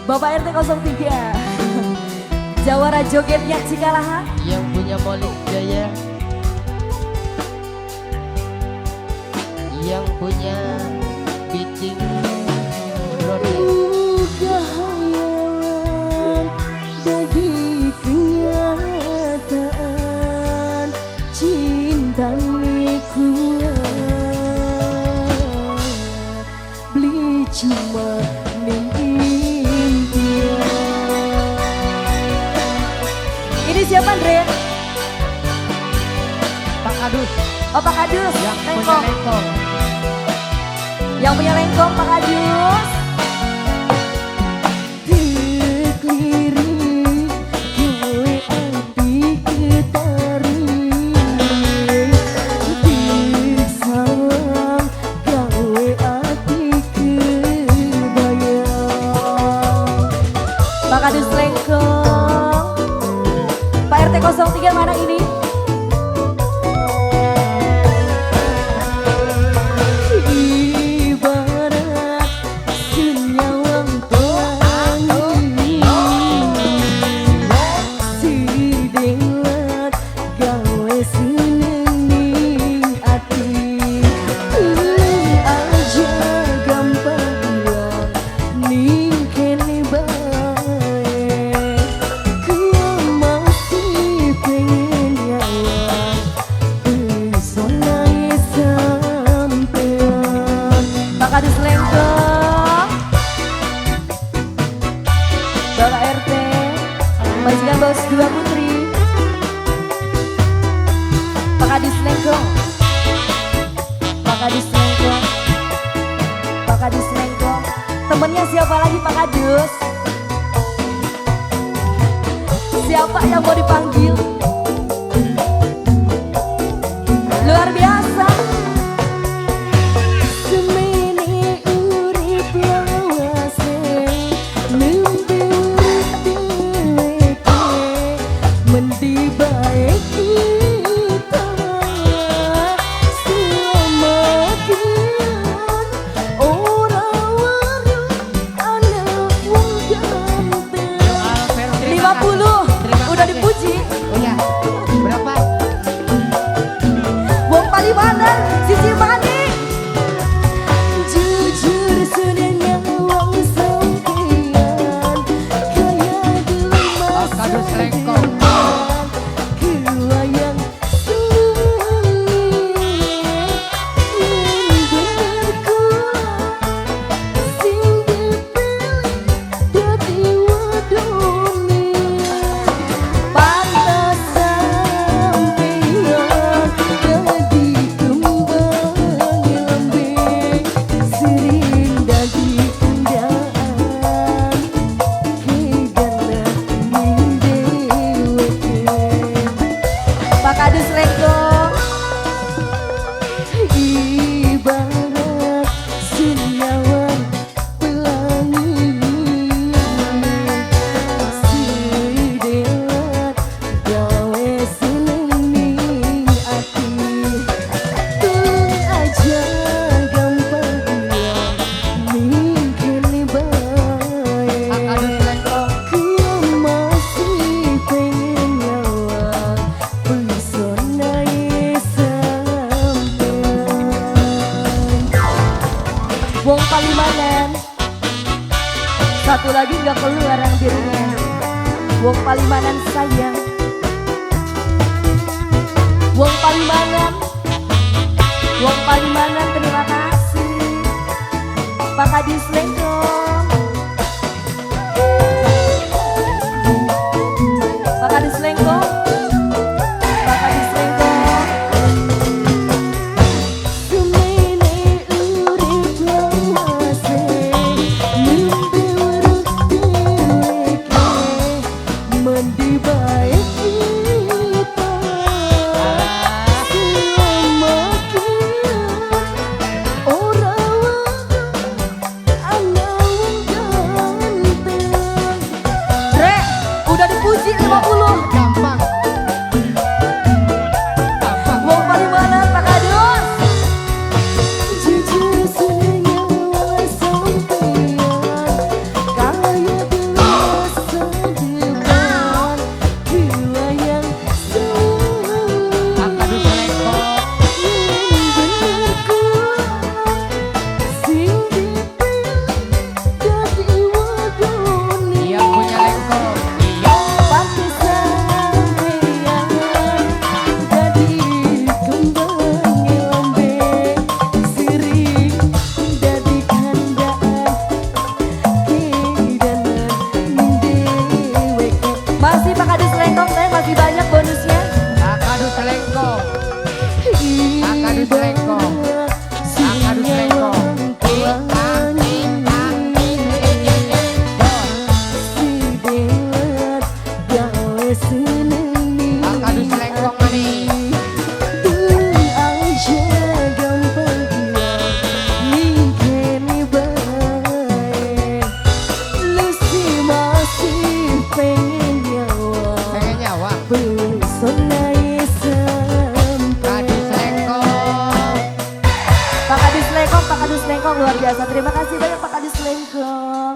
Bapak RT 03 Jawara jogetnya Cikalaha. Yang punya Maulid Jaya, yang punya Biting Roni. Hayalan jadi kenyataan, cinta miku beli cuma impian. Ini siapa Andre? Pak Kadus. Oh Pak Kadus. Yang punya Lengkong. Lengkong. Yang punya Lengkong Pak Kadus. Pak Kadus Lengkong. Pak RT 03 mana ini? Kadus Lengkong, Bapak RT, majikan bos dua putri, Pak Kadus Lengkong, Pak Kadus Lengkong, Pak Kadus Lengkong, temennya siapa lagi Pak Kadus? Siapa yang mau dipanggil? Luar biasa. Udah dipuji. Oh ya, berapa? Wong Palimanan, Sisi Manik. Jujur senangnya wong sampeyan, kaya gemas Kadus Lengkong. kelayang sunyi. Bener kula sing dipilih dadi wadone. Pantas sampeyan dadi kembang lembing, sering dadi kendaan kegana ning dheweke. Pak Kadus Lengkong, ibarat senyawan pelangi, sedelat gawe seneng ati. Tulung aja gampang bilang mungkin bae. Pak Kadus Lengkong. Ku masih pengen nyawa pesonanya sampean. Wong Palimanan, satu lagi nggak keluar yang birunya. Wong Palimanan sayang, Wong Palimanan, Wong Palimanan terima kasih. Pak Kadus Lengkong, Pak Kadus Lengkong, Pak Kadus Lengkong. Semene urip lawase, mimpi urut dheweke, mendi bae kita. Selama kian ora wae ana Kadis Lengkong luar biasa. Terima kasih banyak Pak Kadis Lengkong.